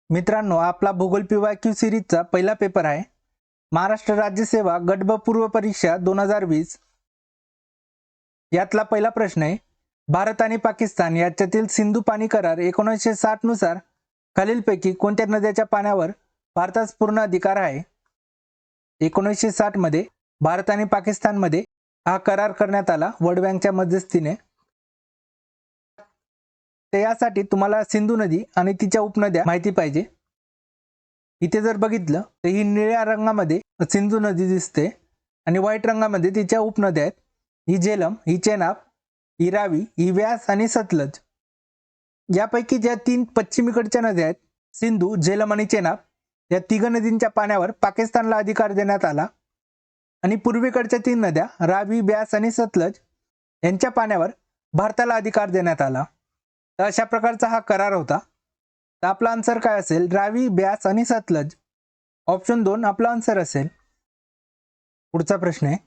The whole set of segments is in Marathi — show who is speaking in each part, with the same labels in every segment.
Speaker 1: मित्रांनो, आपला भूगोल PYQ सिरीजचा पहिला पेपर आहे. महाराष्ट्र राज्य सेवा गट ब पूर्व परीक्षा 2020. यातला पहिला प्रश्न आहे, भारत आणि पाकिस्तान याच्यातील सिंधू पाणी करार 1960 नुसार खालीलपैकी कोणत्या नद्याच्या पाण्यावर भारतास पूर्ण अधिकार आहे? 1960 मध्ये भारत आणि पाकिस्तानमध्ये हा करार करण्यात आला वर्ल्ड बँकच्या मध्यस्थीने. तर यासाठी तुम्हाला सिंधू नदी आणि तिच्या उपनद्या माहिती पाहिजे. इथे जर बघितलं तर ही निळ्या रंगामध्ये सिंधू नदी दिसते आणि व्हाईट रंगामध्ये तिच्या उपनद्या आहेत. ही झेलम, ही चेनाब, ही रावी, ही व्यास आणि सतलज. यापैकी ज्या तीन पश्चिमेकडच्या नद्या आहेत, सिंधू, झेलम आणि चेनाब, या तिघ नदींच्या पाण्यावर पाकिस्तानला अधिकार देण्यात आला आणि पूर्वेकडच्या तीन नद्या रावी, व्यास आणि सतलज यांच्या पाण्यावर भारताला अधिकार देण्यात आला. तर अशा प्रकारचा हा करार होता. तर आपला आन्सर काय असेल? रावी, ब्यास आणि सतलज. ऑप्शन 2 आपला आन्सर असेल. पुढचा प्रश्न आहे,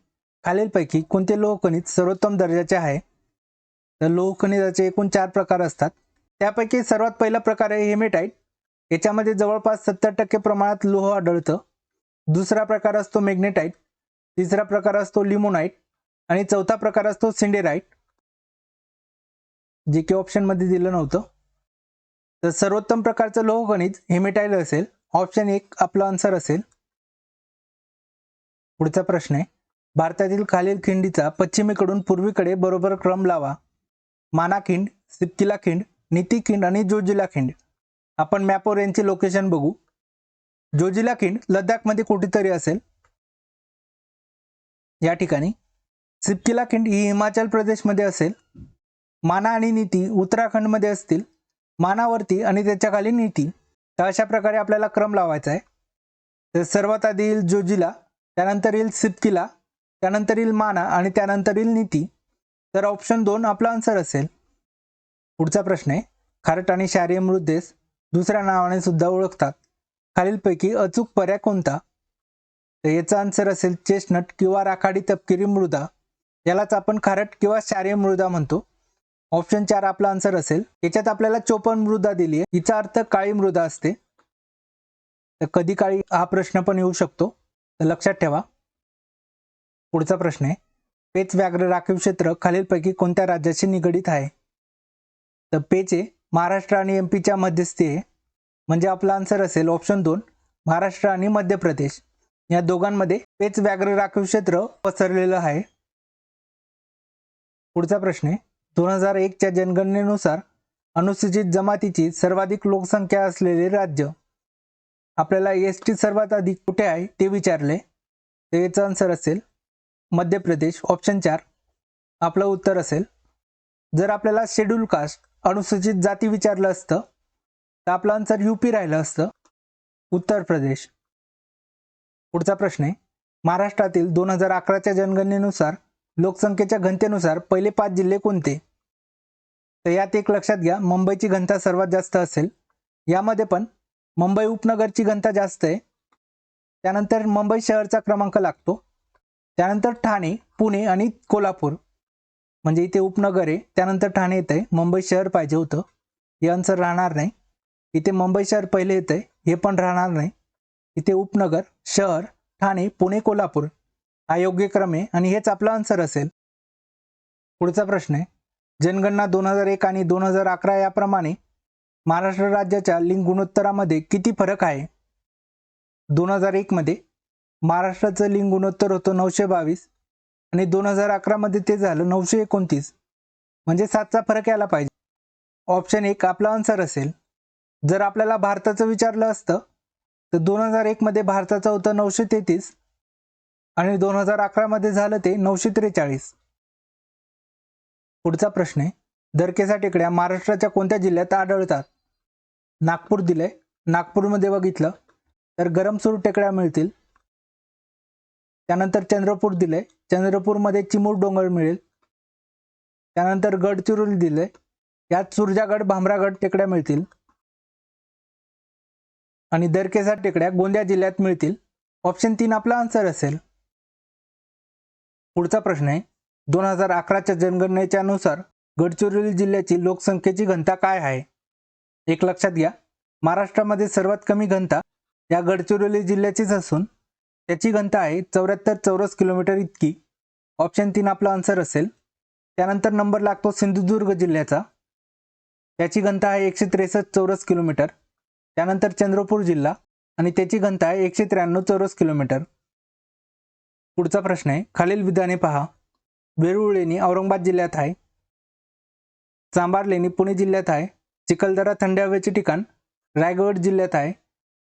Speaker 1: खालीलपैकी कोणते लोहखनिज सर्वोत्तम दर्जाचे आहे? तर लोहखनिजाचे एकूण 4 प्रकार असतात. त्यापैकी सर्वात पहिला प्रकार आहे हेमेटाइट. याच्यामध्ये जवळपास 70% प्रमाणात लोह आढळतं. दुसरा प्रकार असतो मॅग्नेटाइट, तिसरा प्रकार असतो लिमोनाइट आणि चौथा प्रकार असतो सिंडेराइट, जे की ऑप्शन मध्ये दिलं नव्हतं. तर सर्वोत्तम प्रकारचं लोहखनिज हेमेटाइट असेल. ऑप्शन 1 आपला आन्सर असेल. पुढचा प्रश्न आहे, भारतातील खालील खिंडीचा पश्चिमेकडून पूर्वेकडे बरोबर क्रम लावा. माना खिंड, सिप्तिला खिंड, नीती खिंड आणि जोजिला खिंड. आपण मॅपवर यांची लोकेशन बघू. जोजिला खिंड लडाखमध्ये कुठेतरी असेल या ठिकाणी. सिप्तिला खिंड ही हिमाचल प्रदेशमध्ये असेल. माना आणि नीती उत्तराखंडमध्ये असतील. मानावरती आणि त्याच्या खाली नीती. तर अशा प्रकारे आपल्याला क्रम लावायचा आहे. तर सर्वात आधी येईल जोजिला, त्यानंतर येईल सिप्तिला, त्यानंतर येईल माना आणि त्यानंतर येईल नीती. तर ऑप्शन 2 आपला आन्सर असेल. पुढचा प्रश्न आहे, खारट आणि क्षारीय मृदेस दुसऱ्या नावाने सुद्धा ओळखतात. खालीलपैकी अचूक पर्याय कोणता? तर याचा आन्सर असेल चेस्टनट किंवा राखाडी तपकिरी मृदा. यालाच आपण खारट किंवा क्षारीय मृदा म्हणतो. ऑप्शन 4 आपला आन्सर असेल. याच्यात आपल्याला चोपण मृदा दिली आहे, हिचा अर्थ काळी मृदा असते. तर कधी काळी हा प्रश्न पण येऊ शकतो, तर लक्षात ठेवा. पुढचा प्रश्न आहे, पेच व्याघ्र राखीव क्षेत्र खालीलपैकी कोणत्या राज्याशी निगडीत आहे? तर पेच हे महाराष्ट्र आणि MP मध्यस्थी आहे. म्हणजे आपला आन्सर असेल ऑप्शन 2 महाराष्ट्र आणि मध्य प्रदेश. या दोघांमध्ये पेच व्याघ्र राखीव क्षेत्र पसरलेलं आहे. पुढचा प्रश्न आहे, 2001च्या जनगणनेनुसार अनुसूचित जमातीची सर्वाधिक लोकसंख्या असलेले राज्य. आपल्याला ST सर्वात अधिक कुठे आहे ते विचारले. तर याचं आन्सर असेल मध्य प्रदेश. ऑप्शन 4 आपलं उत्तर असेल. जर आपल्याला शेड्यूल कास्ट अनुसूचित जाती विचारलं असतं तर आपलं आन्सर UP राहिलं असतं, उत्तर प्रदेश. पुढचा प्रश्न आहे, महाराष्ट्रातील 2011च्या जनगणनेनुसार लोकसंख्येच्या घनतेनुसार पहिले 5 जिल्हे कोणते? तर यात एक लक्षात घ्या, मुंबईची घनता सर्वात जास्त असेल. यामध्ये पण मुंबई उपनगरची घनता जास्त आहे. त्यानंतर मुंबई शहरचा क्रमांक लागतो. त्यानंतर ठाणे, पुणे आणि कोल्हापूर. म्हणजे इथे उपनगर आहे, त्यानंतर ठाणे येते. मुंबई शहर पाहिजे होतं, हे आन्सर राहणार नाही. इथे मुंबई शहर पहिले येते, हे पण राहणार नाही. इथे उपनगर, शहर, ठाणे, पुणे, कोल्हापूर हा योग्य क्रम आहे आणि हेच आपलं आन्सर असेल. पुढचा प्रश्न आहे, जनगणना 2001 आणि 2011 याप्रमाणे महाराष्ट्र राज्याच्या लिंग गुणोत्तरामध्ये किती फरक आहे? 2001 मध्ये महाराष्ट्राचं लिंग गुणोत्तर होतं 922 आणि 2011 मध्ये ते झालं 929. म्हणजे 7चा फरक यायला पाहिजे. ऑप्शन 1 आपला आन्सर असेल. जर आपल्याला भारताचं विचारलं असतं तर 2001 मध्ये भारताचं होतं 933 आणि 2011 मध्ये झालं ते 943. पुढचा प्रश्न आहे, दरकेसा टेकड्या महाराष्ट्राच्या कोणत्या जिल्ह्यात आढळतात? नागपूर दिलंय. नागपूरमध्ये बघितलं तर गरमसूर टेकड्या मिळतील. त्यानंतर चंद्रपूर दिलंय. चंद्रपूरमध्ये चिमूर डोंगर मिळेल. त्यानंतर गडचिरोली दिलंय. यात सुरजागड, भामरागड टेकड्या मिळतील. आणि दरकेसा टेकड्या गोंदिया जिल्ह्यात मिळतील. ऑप्शन 3 आपला आन्सर असेल. पुढचा प्रश्न आहे, 2011च्या जनगणनेच्या नुसार गडचिरोली जिल्ह्याची लोकसंख्येची घनता काय आहे? एक लक्षात घ्या, महाराष्ट्रामध्ये सर्वात कमी घनता या गडचिरोली जिल्ह्याचीच असून त्याची घनता आहे 74 चौरस किलोमीटर इतकी. ऑप्शन 3 आपला आन्सर असेल. त्यानंतर नंबर लागतो सिंधुदुर्ग जिल्ह्याचा. त्याची घनता आहे 163 चौरस किलोमीटर. त्यानंतर चंद्रपूर जिल्हा आणि त्याची घनता आहे 193 चौरस किलोमीटर. पुढचा प्रश्न आहे, खालील विधाने पहा. वेरूळ लेणी औरंगाबाद जिल्ह्यात आहे. चांभार लेणी पुणे जिल्ह्यात आहे. चिखलदरा थंड हवेचे ठिकाण रायगड जिल्ह्यात आहे.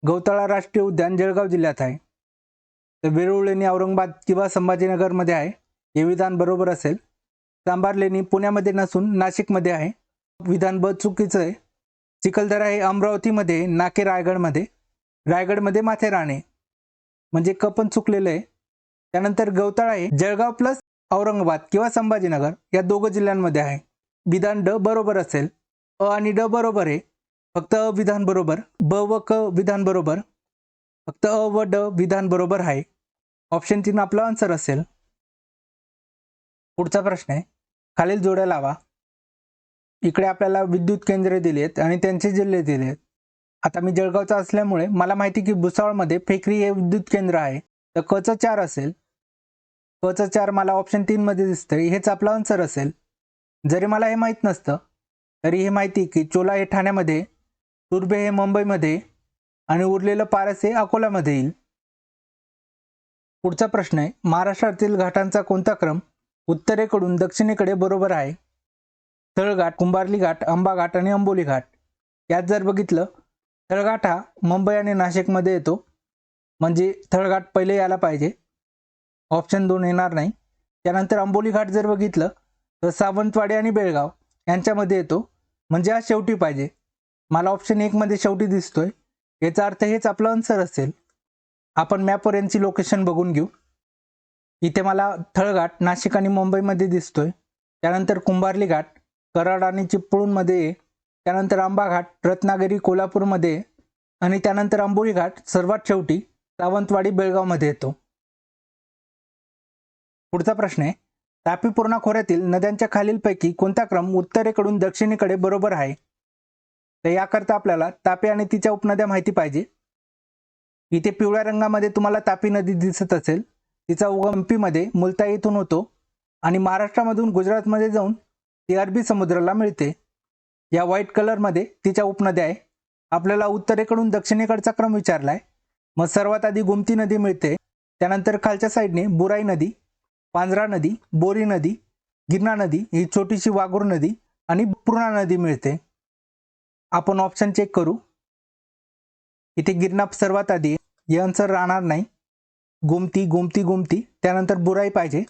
Speaker 1: गौताळा राष्ट्रीय उद्यान जळगाव जिल्ह्यात आहे. तर वेरूळ लेणी औरंगाबाद किंवा संभाजीनगरमध्ये आहे, हे विधान बरोबर असेल. चांभार लेणी पुण्यामध्ये नसून नाशिकमध्ये आहे, विधान ब चुकीचं आहे. चिखलदरा हे अमरावतीमध्ये, नाके रायगडमध्ये, रायगडमध्ये माथेरान म्हणजे क पण चुकलेलं आहे. त्यानंतर गौताळा हे जळगाव प्लस औरंगाबाद किंवा संभाजीनगर या दोघं जिल्ह्यांमध्ये आहे, विधान ड बरोबर असेल. अ आणि ड बरोबर आहे, फक्त अ विधान बरोबर, ब व क विधान बरोबर, फक्त अ व ड विधान बरोबर आहे. ऑप्शन 3 आपला आन्सर असेल. पुढचा प्रश्न आहे, खालील जोड्या लावा. इकडे आपल्याला विद्युत केंद्रे दिली आहेत आणि त्यांचे जिल्हे दिले आहेत. आता मी जळगावचा असल्यामुळे मला माहिती की भुसावळमध्ये फेकरी हे विद्युत केंद्र आहे, तर कचं 4 असेल. कचं 4 मला ऑप्शन 3 मध्ये दिसतंय, हेच आपला आन्सर असेल. जरी मला हे माहीत नसतं तरी हे माहिती की चोला हे ठाण्यामध्ये, तुर्भे हे मुंबईमध्ये आणि उरलेलं पारस हे अकोल्यामध्ये येईल. पुढचा प्रश्न आहे, महाराष्ट्रातील घाटांचा कोणता क्रम उत्तरेकडून दक्षिणेकडे बरोबर आहे? तळघाट, कुंभार्ली घाट, आंबा घाट आणि अंबोली घाट. यात जर बघितलं, तळघाट हा मुंबई आणि नाशिकमध्ये येतो, म्हणजे तळघाट पहिले यायला पाहिजे, ऑप्शन 2 येणार नाही. त्यानंतर अंबोली घाट जर बघितलं तर सावंतवाडी आणि बेळगाव यांच्यामध्ये येतो, म्हणजे हा शेवटी पाहिजे. मला ऑप्शन 1 मध्ये शेवटी दिसतोय, याचा अर्थ हेच आपलं आन्सर असेल. आपण मॅपवर यांची लोकेशन बघून घेऊ. इथे मला तळघाट नाशिक आणि मुंबईमध्ये दिसतोय. त्यानंतर कुंभार्ली घाट कराड आणि चिपळूणमध्ये, त्यानंतर आंबा घाट रत्नागिरी कोल्हापूरमध्ये आणि त्यानंतर अंबोली घाट सर्वात शेवटी सावंतवाडी बेळगावमध्ये येतो. पुढचा प्रश्न आहे, तापी पूर्णा खोऱ्यातील नद्यांच्या खालीलपैकी कोणता क्रम उत्तरेकडून दक्षिणेकडे बरोबर आहे? तर याकरता आपल्याला तापी आणि तिच्या उपनद्या माहिती पाहिजे. इथे पिवळ्या रंगामध्ये तुम्हाला तापी नदी दिसत असेल. तिचा उगम एमपीमध्ये मुलताई येथून होतो आणि महाराष्ट्रामधून गुजरातमध्ये जाऊन ती अरबी समुद्राला मिळते. या व्हाईट कलरमध्ये तिच्या उपनद्या आहे. आपल्याला उत्तरेकडून दक्षिणेकडचा क्रम विचारलाय. मग सर्वात आधी गोमती नदी मिळते, त्यानंतर खालच्या साईडने बुराई नदी, पांझरा नदी, बोरी नदी, गिरणा नदी, ही छोटीशी वाघूर नदी आणि पूर्णा नदी मिळते. आपण ऑप्शन चेक करू. इथे गिरणा सर्वात आधी, हे आन्सर राहणार नाही. गोमती गोमती गोमती, त्यानंतर बुराई पाहिजे,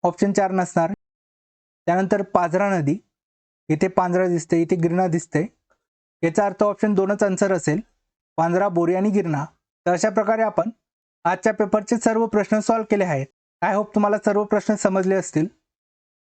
Speaker 1: ऑप्शन 4 नसणार. त्यानंतर पांझरा नदी, इथे पांझरा दिसते, इथे गिरणा दिसते, याचा अर्थ ऑप्शन 2च आन्सर असेल, पांझरा, बोरी आणि गिरणा. तर अशा प्रकारे आपण आजच्या पेपरचे सर्व प्रश्न सॉल्व्ह केले आहेत. आय होप तुम्हाला सर्व प्रश्न समजले असतील.